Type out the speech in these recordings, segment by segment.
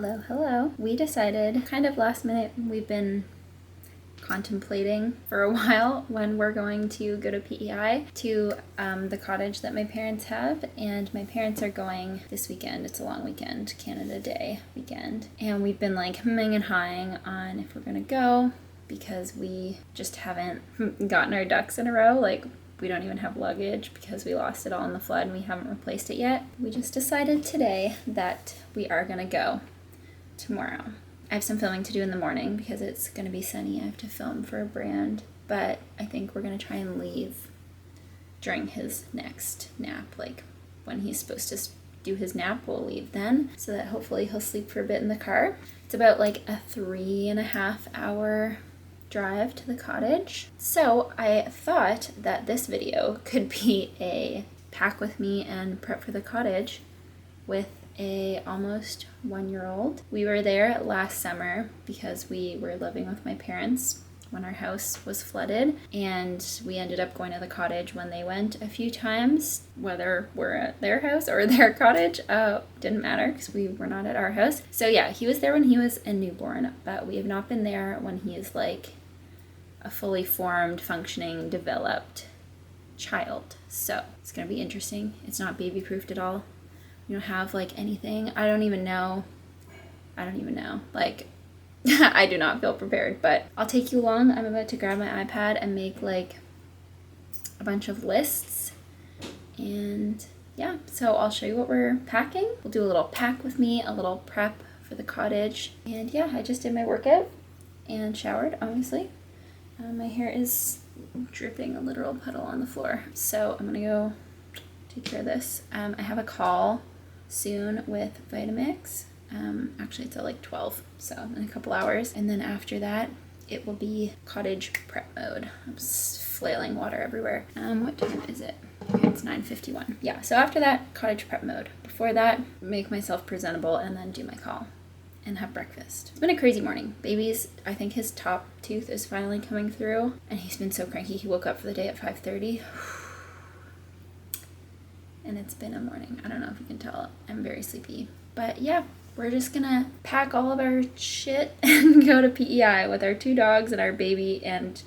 Hello, hello. We decided kind of last minute, we've been contemplating for a while when we're going to go to PEI to the cottage that my parents have, and my parents are going this weekend. It's a long weekend, Canada Day weekend, and we've been like hemming and hawing on if we're gonna go because we just haven't gotten our ducks in a row. Like, we don't even have luggage because we lost it all in the flood and we haven't replaced it yet. We just decided today that we are gonna go tomorrow. I have some filming to do in the morning because it's going to be sunny. I have to film for a brand, but I think we're going to try and leave during his next nap. Like, when he's supposed to do his nap, we'll leave then, so that hopefully he'll sleep for a bit in the car. It's about like a 3.5 hour drive to the cottage. So I thought that this video could be a pack with me and prep for the cottage with a almost 1-year-old. We were there last summer because we were living with my parents when our house was flooded, and we ended up going to the cottage when they went a few times. Whether we're at their house or their cottage didn't matter because we were not at our house. So yeah, he was there when he was a newborn, but we have not been there when he is like a fully formed, functioning, developed child. So it's gonna be interesting. It's not baby proofed at all. You don't have like anything. I don't even know. Like, I do not feel prepared, but I'll take you along. I'm about to grab my iPad and make like a bunch of lists. And yeah, so I'll show you what we're packing. We'll do a little pack with me, a little prep for the cottage. And yeah, I just did my workout and showered, obviously. My hair is dripping a literal puddle on the floor. So I'm gonna go take care of this. I have a call soon with Vitamix. Actually it's at like 12, so in a couple hours, and then after that it will be cottage prep mode. I'm flailing water everywhere. What time is it? Okay, it's 9:51. Yeah, so after that, cottage prep mode. Before that, make myself presentable and then do my call and have breakfast. It's been a crazy morning. Baby's, I think his top tooth is finally coming through, and he's been so cranky. He woke up for the day at 5:30. And it's been a morning. I don't know if you can tell. I'm very sleepy. But yeah, we're just gonna pack all of our shit and go to PEI with our 2 dogs and our baby and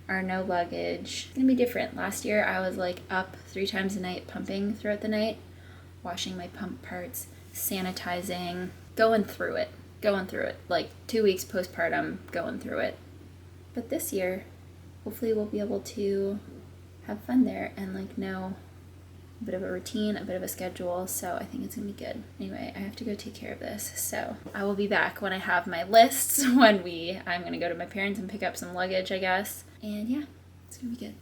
our no luggage. It's gonna be different. Last year I was like up 3 times a night pumping throughout the night, washing my pump parts, sanitizing, going through it. Like 2 weeks postpartum, going through it. But this year, hopefully we'll be able to have fun there and like know a bit of a routine, a bit of a schedule, so I think it's gonna be good. Anyway, I have to go take care of this, so I will be back when I have my lists, I'm gonna go to my parents and pick up some luggage, I guess, and yeah, it's gonna be good.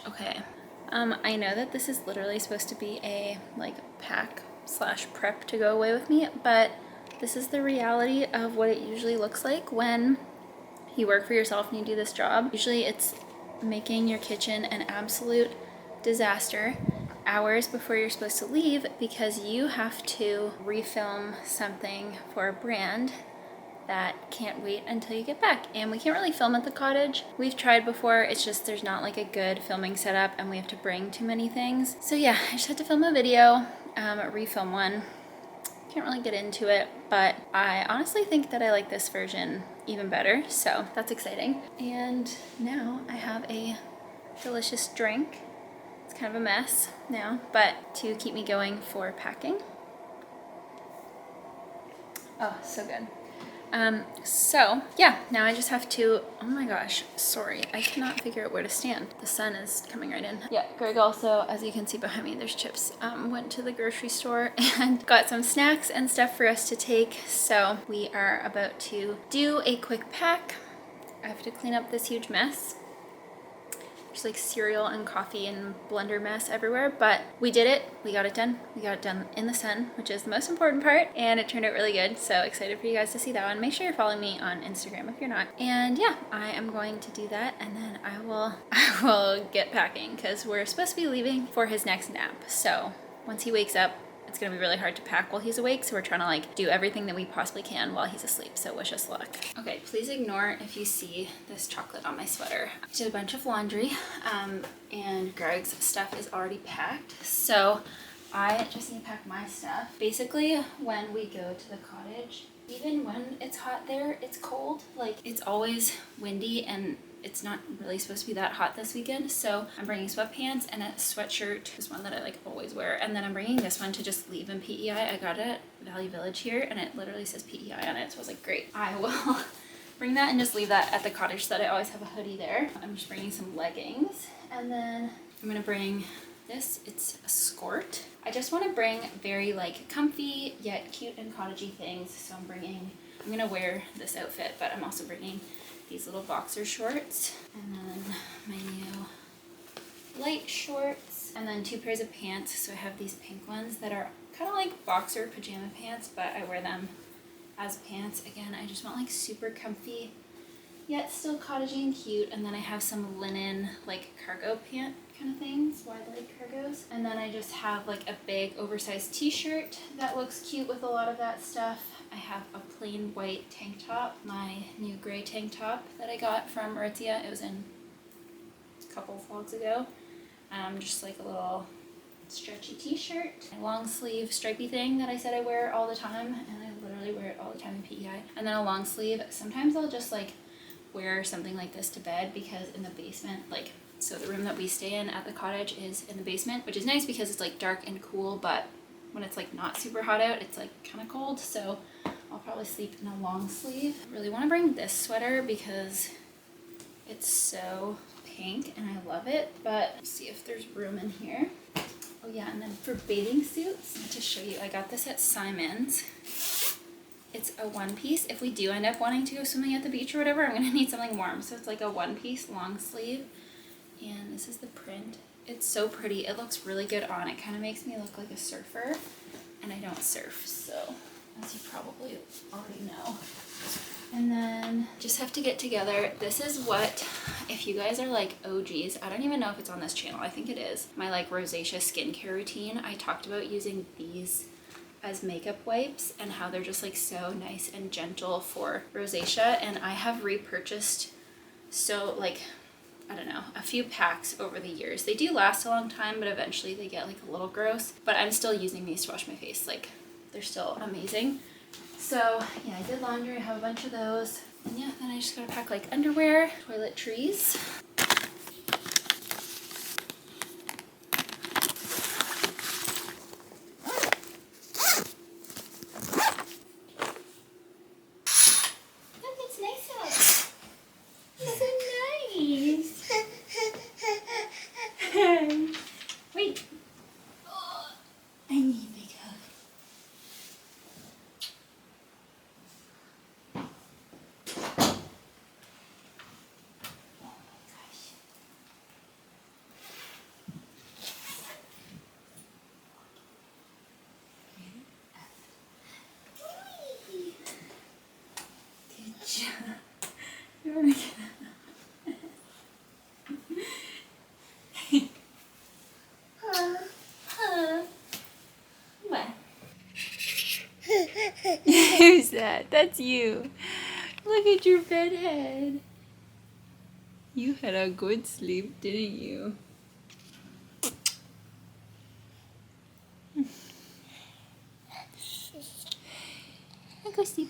Okay. I know that this is literally supposed to be a like pack / prep to go away with me, but this is the reality of what it usually looks like when you work for yourself and you do this job. Usually it's making your kitchen an absolute disaster hours before you're supposed to leave because you have to refilm something for a brand that can't wait until you get back. And we can't really film at the cottage. We've tried before, it's just there's not like a good filming setup and we have to bring too many things. So yeah, I just had to film a video, refilm one. Can't really get into it, but I honestly think that I like this version even better, so that's exciting. And now I have a delicious drink It's kind of a mess now, but to keep me going for packing. Oh, so good. So yeah, now I just have to, oh my gosh, sorry, I cannot figure out where to stand. The sun is coming right in. Yeah, Greg also, as you can see behind me, there's chips, went to the grocery store and got some snacks and stuff for us to take. So we are about to do a quick pack. I have to clean up this huge mess. There's like cereal and coffee and blender mess everywhere, but we did it. We got it done. We got it done in the sun, which is the most important part, and it turned out really good. So excited for you guys to see that one. Make sure you're following me on Instagram if you're not. And yeah, I am going to do that, and then I will get packing because we're supposed to be leaving for his next nap. So once he wakes up, it's gonna be really hard to pack while he's awake, so we're trying to like do everything that we possibly can while he's asleep, so wish us luck. Okay, please ignore if you see this chocolate on my sweater. I did a bunch of laundry, and Greg's stuff is already packed, so I just need to pack my stuff. Basically, when we go to the cottage, even when it's hot there, it's cold. Like, it's always windy and it's not really supposed to be that hot this weekend, so I'm bringing sweatpants and a sweatshirt, this one that I like always wear, and then I'm bringing this one to just leave in PEI. I got it at Valley Village here, and it literally says PEI on it, so I was like, great. I will bring that and just leave that at the cottage so that I always have a hoodie there. I'm just bringing some leggings, and then I'm gonna bring this. It's a skirt. I just want to bring very like comfy yet cute and cottagey things, so I'm gonna wear this outfit, but I'm also bringing these little boxer shorts, and then my new light shorts, and then 2 pairs of pants. So I have these pink ones that are kind of like boxer pajama pants, but I wear them as pants. Again, I just want like super comfy yet still cottagey and cute. And then I have some linen like cargo pant kind of things, wide leg cargos. And then I just have like a big oversized t-shirt that looks cute with a lot of that stuff. I have a plain white tank top, my new gray tank top that I got from Aritzia. It was in a couple vlogs ago. Just like a little stretchy t-shirt, a long sleeve stripy thing that I said I wear all the time, and I literally wear it all the time in PEI. And then a long sleeve. Sometimes I'll just like wear something like this to bed, because in the basement, like, so the room that we stay in at the cottage is in the basement, which is nice because it's like dark and cool, but when it's like not super hot out, it's like kind of cold, so I'll probably sleep in a long sleeve. I really want to bring this sweater because it's so pink and I love it, but let's see if there's room in here. Oh yeah, and then for bathing suits, to show you, I got this at Simon's. It's a one piece. If we do end up wanting to go swimming at the beach or whatever, I'm gonna need something warm. So it's like a one piece long sleeve, and this is the print. It's so pretty. It looks really good on. It kind of makes me look like a surfer, and I don't surf, so as you probably already know. And then just have to get together. This is what, if you guys are like OGs, I don't even know if it's on this channel, I think it is, my like rosacea skincare routine. I talked about using these as makeup wipes and how they're just like so nice and gentle for rosacea, and I have repurchased, so like, I don't know, a few packs over the years. They do last a long time, but eventually they get like a little gross, but I'm still using these to wash my face. Like, they're still amazing. So yeah, I did laundry, I have a bunch of those. And yeah, then I just gotta pack like underwear, toiletries. Look, it's nice out. It's so nice. Wait. Oh, I need a big hug. You wanna get What? Who's that? That's you. Look at your bed head. You had a good sleep, didn't you? Go sleep.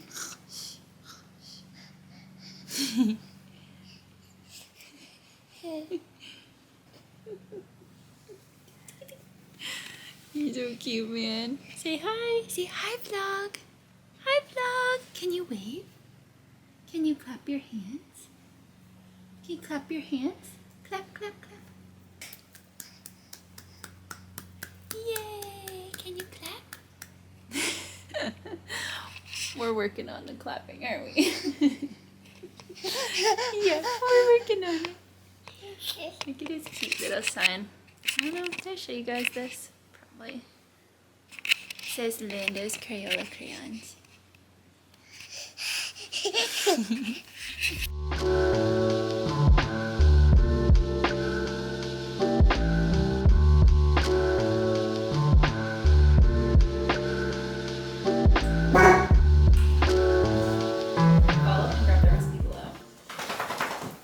He's so cute, man. Say hi. Say hi, vlog. Hi, vlog. Can you wave? Can you clap your hands? Can you clap your hands? Clap, clap, clap. Yay! Can you clap? We're working on the clapping, aren't we? Yeah, we're working on it. Look at his cute little sign. I don't know, did I show you guys this? Probably. It says Lando's Crayola crayons.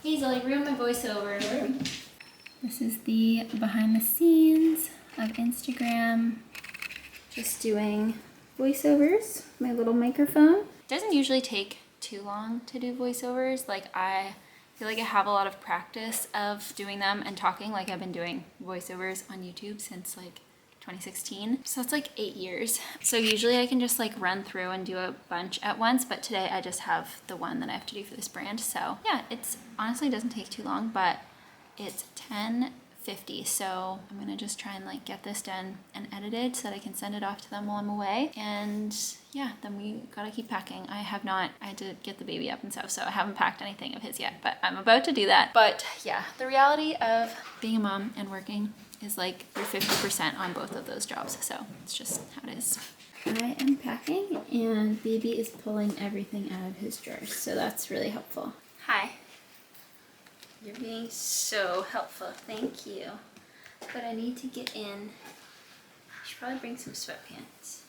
Hazel, you ruined my voiceover. This is the behind the scenes of Instagram. Just doing voiceovers, my little microphone. It doesn't usually take too long to do voiceovers. Like, I feel like I have a lot of practice of doing them and talking. Like, I've been doing voiceovers on YouTube since like 2016. So it's like 8 years. So usually I can just like run through and do a bunch at once, but today I just have the one that I have to do for this brand. So yeah, it's honestly doesn't take too long, but it's 10:50. So I'm gonna just try and like get this done and edited so that I can send it off to them while I'm away. And yeah, then we gotta keep packing. I had to get the baby up and stuff, so I haven't packed anything of his yet, but I'm about to do that. But yeah, the reality of being a mom and working is like you're 50% on both of those jobs. So it's just how it is. I am packing and baby is pulling everything out of his drawers. So that's really helpful. Hi. You're being so helpful. Thank you. But I need to get in. I should probably bring some sweatpants.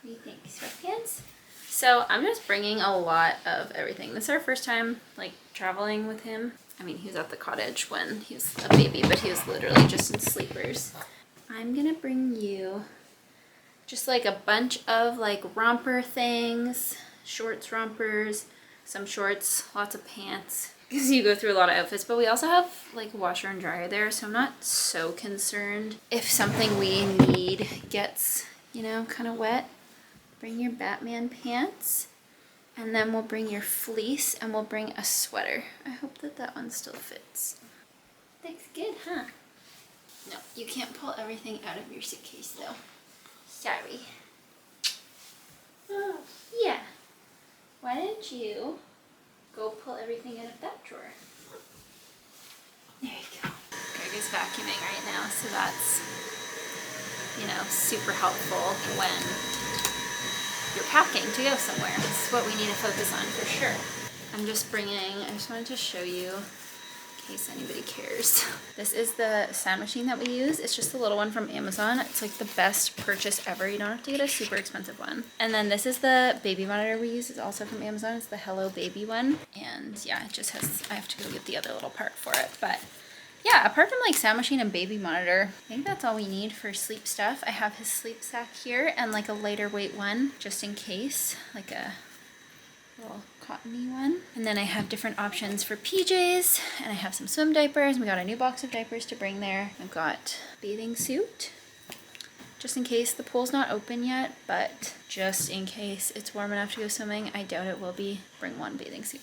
What do you think? Sweatpants? So I'm just bringing a lot of everything. This is our first time like traveling with him. I mean, he was at the cottage when he was a baby, but he was literally just in sleepers. I'm gonna bring you just like a bunch of like romper things, shorts, rompers, some shorts, lots of pants, because you go through a lot of outfits. But we also have like washer and dryer there, so I'm not so concerned if something we need gets, you know, kind of wet. Bring your Batman pants. And then we'll bring your fleece and we'll bring a sweater. I hope that that one still fits. Looks good, huh? No, you can't pull everything out of your suitcase though. Sorry. Oh, yeah. Why didn't you go pull everything out of that drawer? There you go. Greg is vacuuming right now, so that's, you know, super helpful when you're packing to go somewhere. This is what we need to focus on for sure. I just wanted to show you in case anybody cares. This is the sound machine that we use. It's just a little one from Amazon. It's like the best purchase ever. You don't have to get a super expensive one. And then this is the baby monitor we use. It's also from Amazon. It's the Hello Baby one. And yeah, it just has, I have to go get the other little part for it. But yeah, apart from like sound machine and baby monitor, I think that's all we need for sleep stuff. I have his sleep sack here and like a lighter weight one just in case, like a little cottony one. And then I have different options for PJs and I have some swim diapers. We got a new box of diapers to bring there. I've got bathing suit just in case the pool's not open yet, but just in case it's warm enough to go swimming. I doubt it will be. Bring one bathing suit.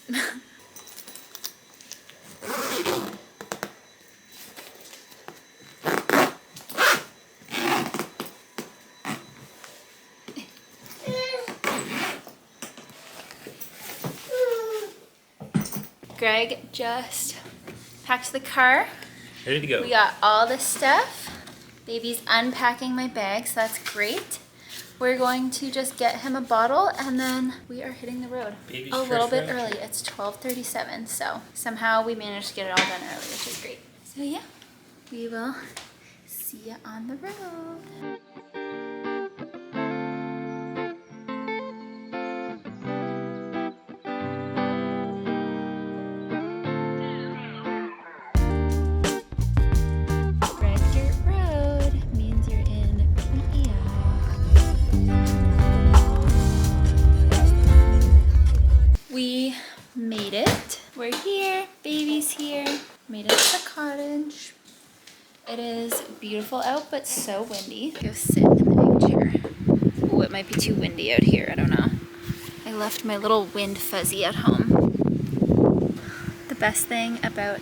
Greg just packed the car. Ready to go. We got all the stuff. Baby's unpacking my bag, so that's great. We're going to just get him a bottle and then we are hitting the road. Baby's a little bit fresh. early. It's 12:37, so somehow we managed to get it all done early, which is great. So yeah, we will see you on the road. We made it. We're here. Baby's here. Made it to the cottage. It is beautiful out, but so windy. Go sit in the egg chair. Oh, it might be too windy out here, I don't know. I left my little wind fuzzy at home. The best thing about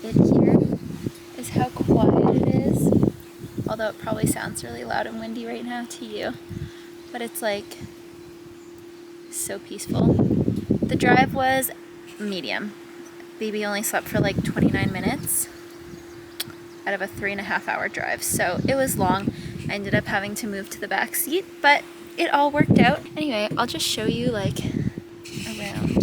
it here is how quiet it is. Although it probably sounds really loud and windy right now to you. But it's like so peaceful. The drive was medium. Baby only slept for like 29 minutes out of a 3.5-hour drive, so it was long. I ended up having to move to the back seat, but it all worked out. Anyway, I'll just show you like around.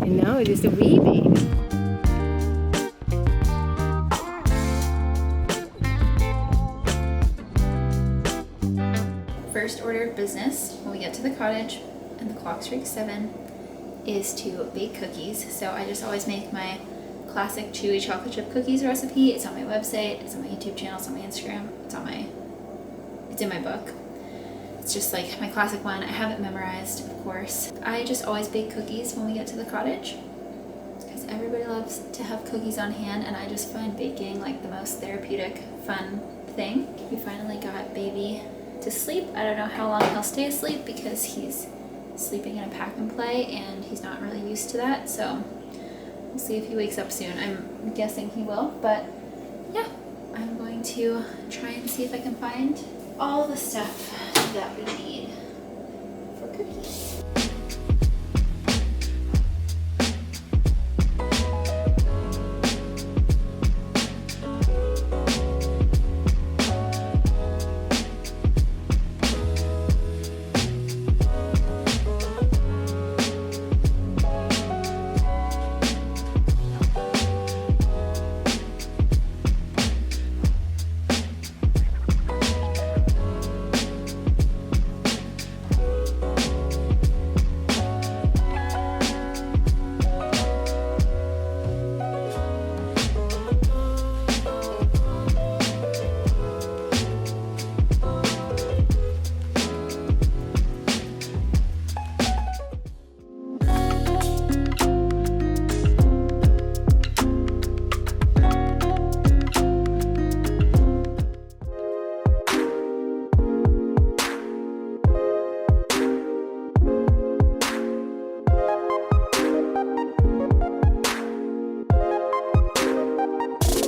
No, just a wee baby. First order of business when we get to the cottage and the clock strikes 7 is to bake cookies. So I just always make my classic chewy chocolate chip cookies recipe. It's on my website, it's on my YouTube channel, it's on my Instagram, it's in my book. It's just like my classic one. I have it memorized, of course. I just always bake cookies when we get to the cottage because everybody loves to have cookies on hand, and I just find baking like the most therapeutic, fun thing. We finally got baby to sleep. I don't know how long he'll stay asleep because he's sleeping in a pack and play and he's not really used to that, so we'll see if he wakes up soon. I'm guessing he will, but yeah, I'm going to try and see if I can find all the stuff that we need for cookies.